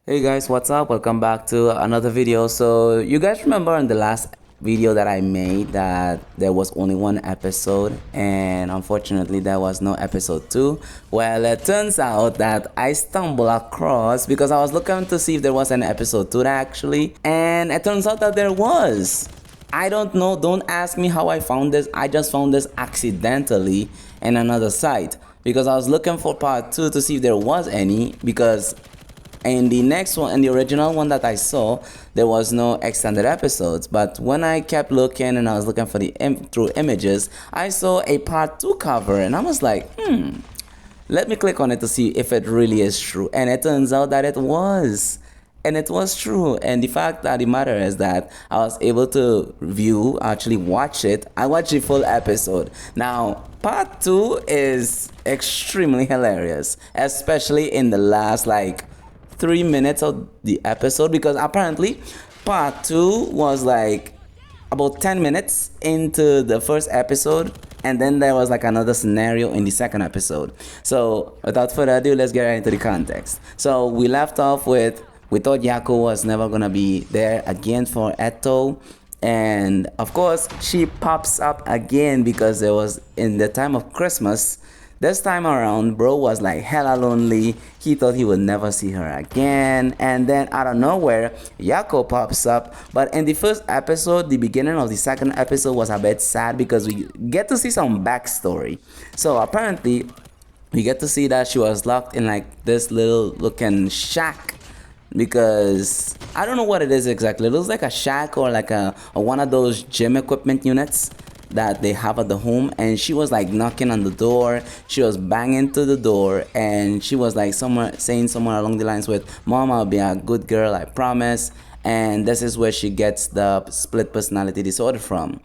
Hey guys, what's up? Welcome back to another video. So you guys remember in the last video that I made that there was only one episode, and unfortunately there was no episode 2. Well, it turns out that I stumbled across because I was looking to see if there was an episode 2 actually, and it turns out that there was. I don't know, don't ask me how I found this. I just found this accidentally in another site because I was looking for part 2 to see if there was any, because in the next one, in the original one that I saw, there was no extended episodes. But when I kept looking and I was looking for the through images, I saw a part 2 cover and I was like, let me click on it to see if it really is true. And it turns out that it was. And it was true. And the fact that the matter is that I was able to actually watch it. I watched the full episode. Now, part 2 is extremely hilarious, especially in the last 3 minutes of the episode, because apparently part 2 was about 10 minutes into the first episode, and then there was another scenario in the second episode. So without further ado, let's get right into the context. So we left off with, we thought Yako was never gonna be there again for Eto, and of course she pops up again because there was in the time of Christmas. This time around, bro was hella lonely. He thought he would never see her again. And then out of nowhere, Yako pops up. But in the first episode, the beginning of the second episode was a bit sad because we get to see some backstory. So apparently, we get to see that she was locked in this little looking shack, because I don't know what it is exactly. It looks like a shack or a one of those gym equipment units that they have at the home. And she was knocking on the door, she was banging to the door, and she was saying somewhere along the lines with, "Mom, I'll be a good girl, I promise." And this is where she gets the split personality disorder from,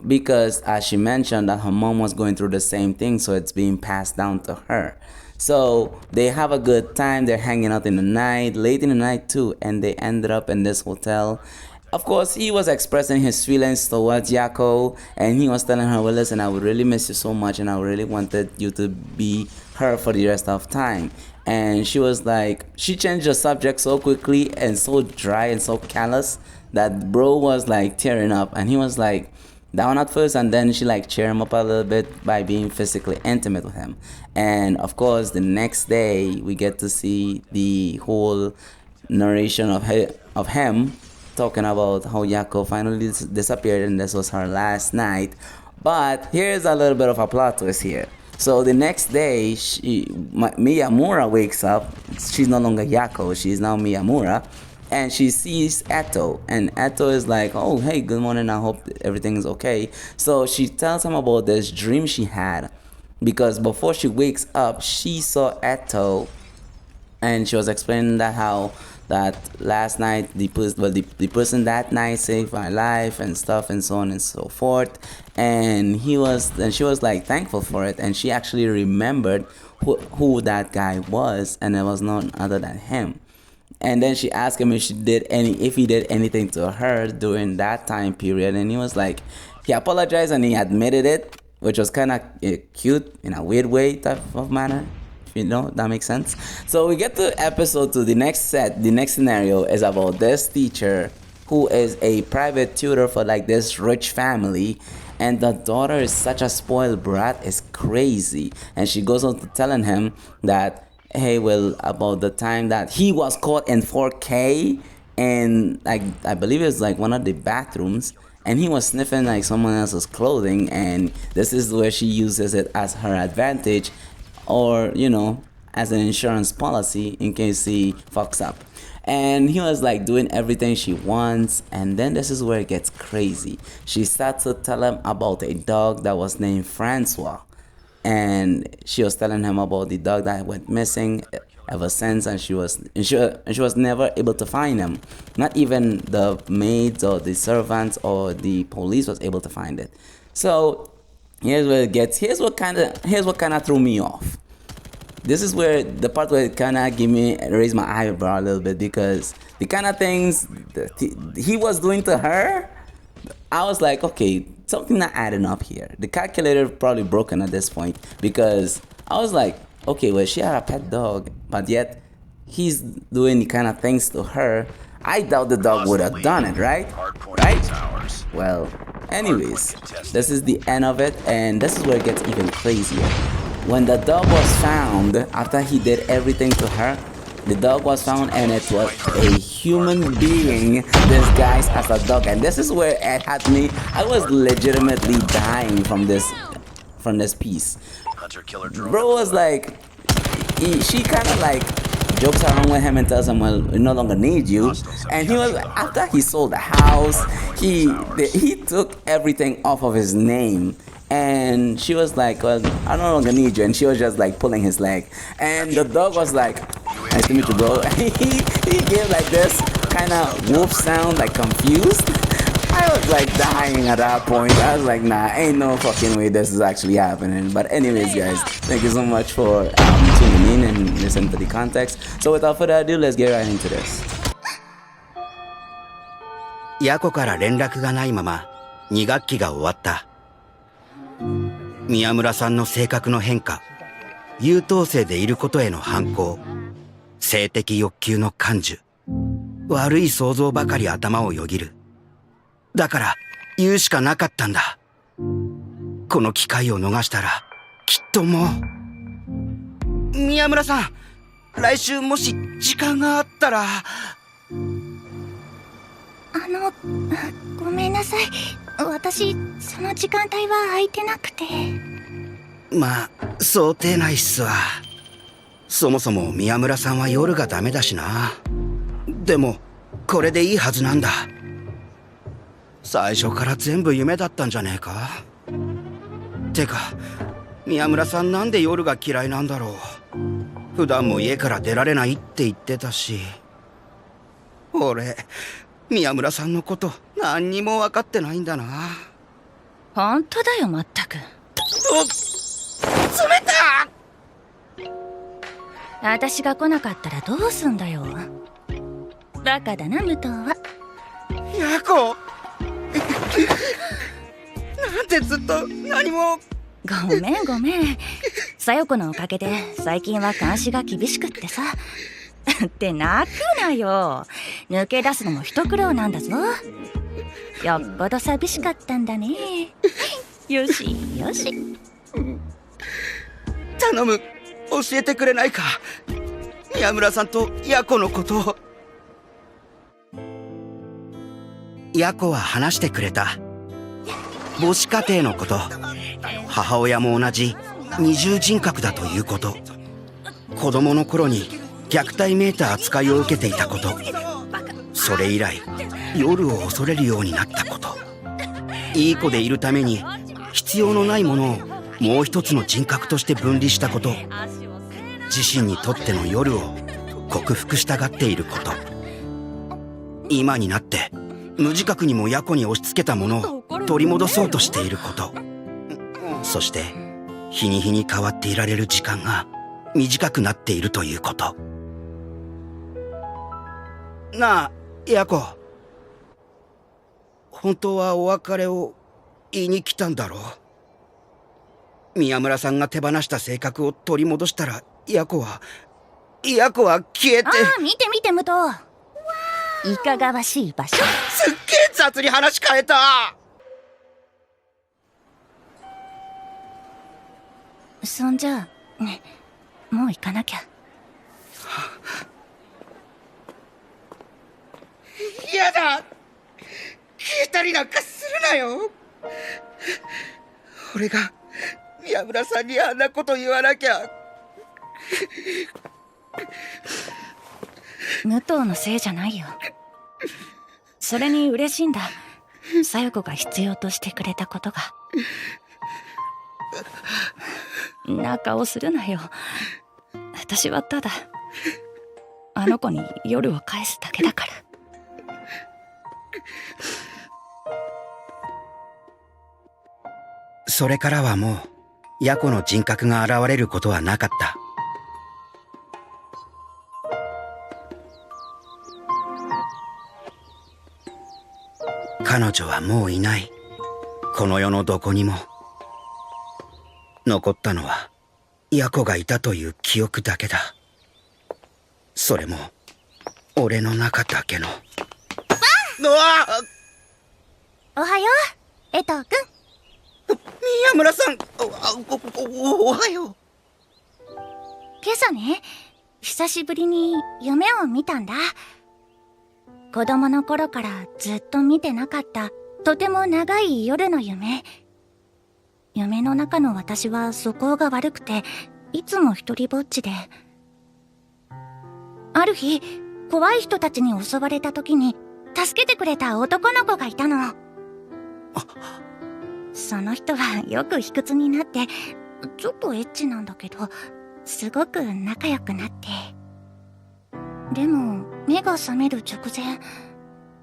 because as she mentioned that her mom was going through the same thing, so it's being passed down to her. So they have a good time, they're hanging out in the night, late in the night too, and they ended up in this hotel. Of course, he was expressing his feelings towards Yako, and he was telling her, "Well, listen, I would really miss you so much, and I really wanted you to be her for the rest of time." And she was she changed the subject so quickly and so dry and so callous that bro was tearing up, and he was down at first, and then she cheer him up a little bit by being physically intimate with him. And of course, the next day we get to see the whole narration of him talking about how Yako finally disappeared and this was her last night. But here's a little bit of a plot twist here. So the next day, Miyamura wakes up. She's no longer Yako, she's now Miyamura. And she sees Eto, and Eto is like, "Oh, hey, good morning, I hope everything is okay." So she tells him about this dream she had, because before she wakes up, she saw Eto, and she was explaining that how that last night the person that night saved my life and stuff and so on and so forth. And she was thankful for it, and she actually remembered who that guy was, and it was none other than him. And then she asked him if he did anything to her during that time period, and he was he apologized and he admitted it, which was kind of cute in a weird way type of manner. You know, that makes sense. So we get to episode 2. The next scenario is about this teacher who is a private tutor for this rich family, and the daughter is such a spoiled brat, it's crazy. And she goes on to telling him that, hey, well, about the time that he was caught in 4K, and I believe it's one of the bathrooms, and he was sniffing someone else's clothing, and this is where she uses it as her advantage, or as an insurance policy in case he fucks up. And he was doing everything she wants. And then this is where it gets crazy. She starts to tell him about a dog that was named Francois, and she was telling him about the dog that went missing ever since, and she was never able to find him. Not even the maids or the servants or the police was able to find it. So here's what kind of threw me off. This is where the part where it kind of raised my eyebrow a little bit, because the kind of things that he was doing to her, I was like, okay, something not adding up here. The calculator probably broken at this point, because I was like, okay, well, she had a pet dog, but yet he's doing kind of things to her, I doubt the dog would have done it, right? Right? Well, anyways, this is the end of it, and this is where it gets even crazier. When the dog was found, after he did everything to her, the dog was found and it was a human being disguised as a dog. And this is where it had me. I was legitimately dying from this piece. Bro was like, she kind of like jokes around with him and tells him, well, we no longer need you. And he was, after he sold the house, he took everything off of his name. And she was like, well, I no longer need you. And she was just like pulling his leg. And the dog was like, nice to meet you, bro. he gave like this kind of wolf sound, like confused. I was like dying at that point. I was like, nah, ain't no fucking way this is actually happening. But anyways, guys, thank you so much for tuning in and listening to the context. So without further ado, let's get right into this. Yako から連絡がないまま2学期が終わった。宮村さんの性格の変化、優等生でいることへの反抗、性的欲求の感受、悪い想像ばかり頭をよぎる。だから言うしかなかったんだ。この機会を逃したらきっともう。宮村さん、来週もし時間があったら。ごめんなさい。私その時間帯は空いてなくて。まあ想定内っすわ。そもそも宮村さんは夜がダメだしな。でもこれでいいはずなんだ。最初から全部夢だったんじゃねえか。てか宮村さんなんで夜が嫌いなんだろう。普段も家から出られないって言ってたし。俺宮村さんのこと何にも分かってないんだな。本当だよ、まったく。冷た！私が来なかったらどうすんだよ。バカだな、武藤は。ヤコなんでずっと何も。ごめん。さよ子のおかげで最近は監視が厳しくってさ。って泣くなよ。抜け出すのも一苦労なんだぞ。よっぽど寂しかったんだね。よし。頼む、教えてくれないか。宮村さんとヤコのことを。ヤコは話してくれた。母子家庭のこと、母親も同じ二重人格だということ、子供の頃に虐待めいた扱いを受けていたこと、それ以来夜を恐れるようになったこと、いい子でいるために必要のないものをもう一つの人格として分離したこと、自身にとっての夜を克服したがっていること、今になって無自覚にもヤコに押し付けたものを取り戻そうとしていること、そして日に日に変わっていられる時間が短くなっているということ。なあ、ヤコ。本当はお別れを言いに来たんだろう。宮村さんが手放した性格を取り戻したら、ヤコは消えて。見て武藤。いかがわしい場所。すっげえ雑に話変えた。そんじゃあね、もう行かなきゃ。やだ、消えたりなんかするなよ。俺が宮村さんにあんなこと言わなきゃ。武藤のせいじゃないよ。それに嬉しいんだ、さよ子が必要としてくれたことが。な顔するなよ。私はただあの子に夜を返すだけだから。それからはもうヤコの人格が現れることはなかった。彼女はもういない。この世のどこにも。残ったのはヤコがいたという記憶だけだ。それも俺の中だけの。おはよう、江藤くん。宮村さん、おはよう。今朝ね、久しぶりに夢を見たんだ。子供の頃からずっと見てなかったとても長い夜の夢。夢の中の私は素行が悪くて、いつも一人ぼっちで。ある日、怖い人たちに襲われた時に助けてくれた男の子がいたの。その人はよく卑屈になって、ちょっとエッチなんだけど、すごく仲良くなって。でも、目が覚める直前、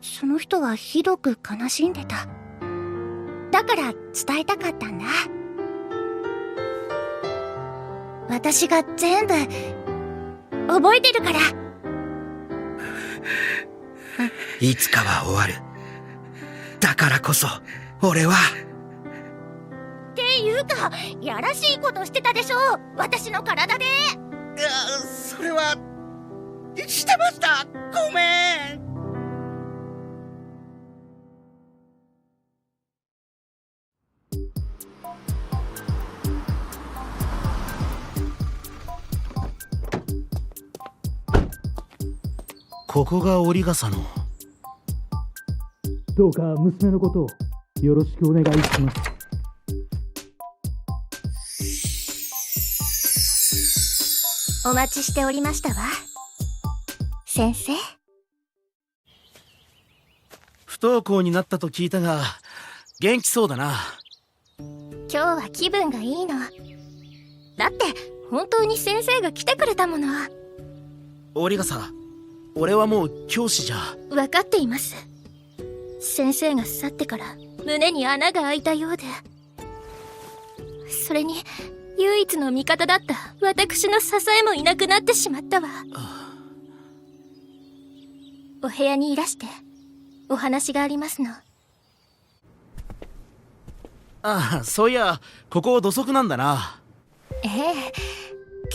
その人はひどく悲しんでた。だから伝えたかったんだ。私が全部、覚えてるから。いつかは終わる。だからこそ、俺は。っていうか、やらしいことしてたでしょ、私の体で。それは、してました。ごめん。ここが折笠の。どうか娘のことをよろしくお願いします。お待ちしておりましたわ、先生。不登校になったと聞いたが、元気そうだな。今日は気分がいいの。だって本当に先生が来てくれたもの。折笠、俺はもう教師じゃ。分かっています。先生が去ってから胸に穴が開いたようで、それに唯一の味方だった私の支えもいなくなってしまったわ。お部屋にいらしてお話がありますの。ああ、そういや、ここ土足なんだな。ええ、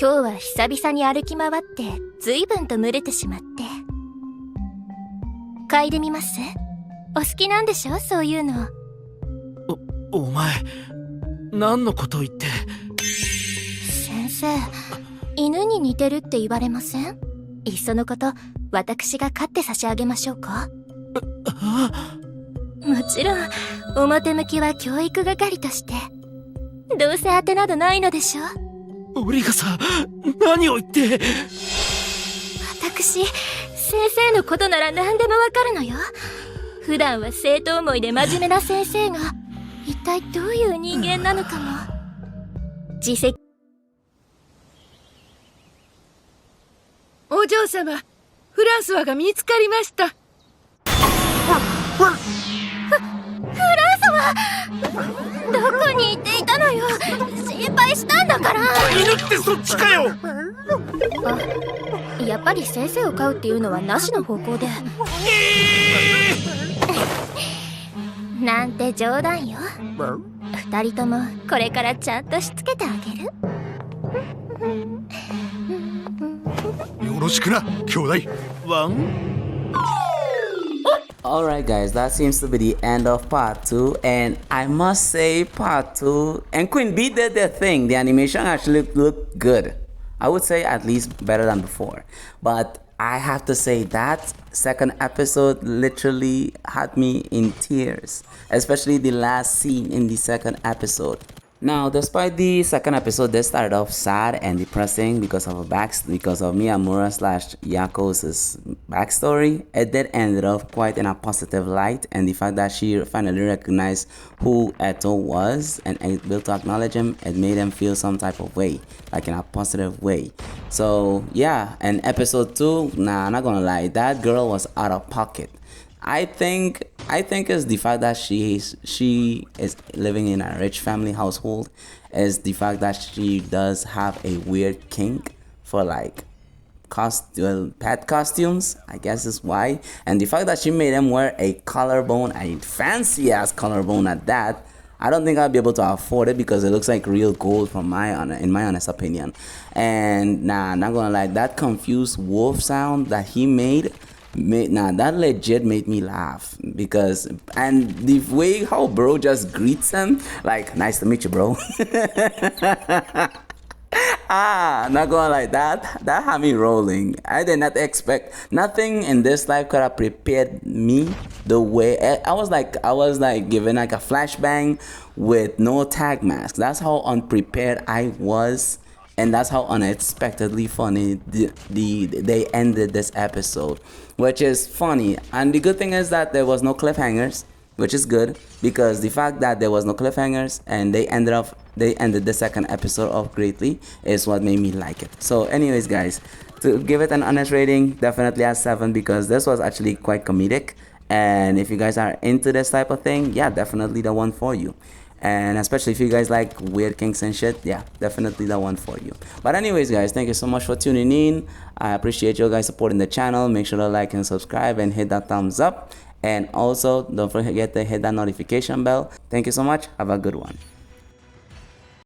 今日は久々に歩き回って随分と蒸れてしまって。嗅いでみます？お好きなんでしょ、そういうの。お前、何のこと言って。先生、犬に似てるって言われません？いっそのこと私が飼って差し上げましょうか？もちろん表向きは教育係として。どうせ当てなどないのでしょ。折笠、何を言って。私、先生のことなら何でもわかるのよ。普段は生徒思いで真面目な先生が一体どういう人間なのかも。自責。お嬢様、フランソワが見つかりました。フランソワ、どこに行っていたのよ。心配したんだから。犬ってそっちかよ。やっぱり先生を飼うっていうのはなしの方向で。なんて冗談よ。二人ともこれからちゃんとしつけてあげる。よろしくな、兄弟。ワン。Alright guys, that seems to be the end of part 2, and I must say part 2 and Queen B did their thing. The animation actually looked good. I would say at least better than before. But I have to say that second episode literally had me in tears, especially the last scene in the second episode. Now, despite the second episode, they started off sad and depressing because of Miyamura slash Yako's backstory. It did ended up quite in a positive light, and the fact that she finally recognized who Eto was and able to acknowledge him, it made him feel some type of way, like in a positive way. So yeah, and episode 2, nah, I'm not gonna lie, that girl was out of pocket. I think it's the fact that she is living in a rich family household, is the fact that she does have a weird kink for like pet costumes, I guess is why. And the fact that she made him wear a collarbone, a fancy ass collarbone at that. I don't think I'll be able to afford it because it looks like real gold in my honest opinion. And nah, not gonna lie, that confused wolf sound that he made that legit made me laugh, because and the way how bro just greets him like, nice to meet you, bro. Not gonna like that had me rolling. I did not expect nothing in this life could have prepared me the way I was like given like a flashbang with no tag mask. That's how unprepared I was, and that's how unexpectedly funny they ended this episode, which is funny. And the good thing is that there was no cliffhangers, which is good, because the fact that there was no cliffhangers and they ended the second episode off greatly is what made me like it. So anyways guys, to give it an honest rating, definitely a 7, because this was actually quite comedic, and if you guys are into this type of thing, yeah, definitely the one for you. And especially if you guys like weird kinks and shit, yeah, definitely the one for you. But anyways guys, thank you so much for tuning in. I appreciate you guys supporting the channel. Make sure to like and subscribe and hit that thumbs up, and also don't forget to hit that notification bell. Thank you so much. Have a good one.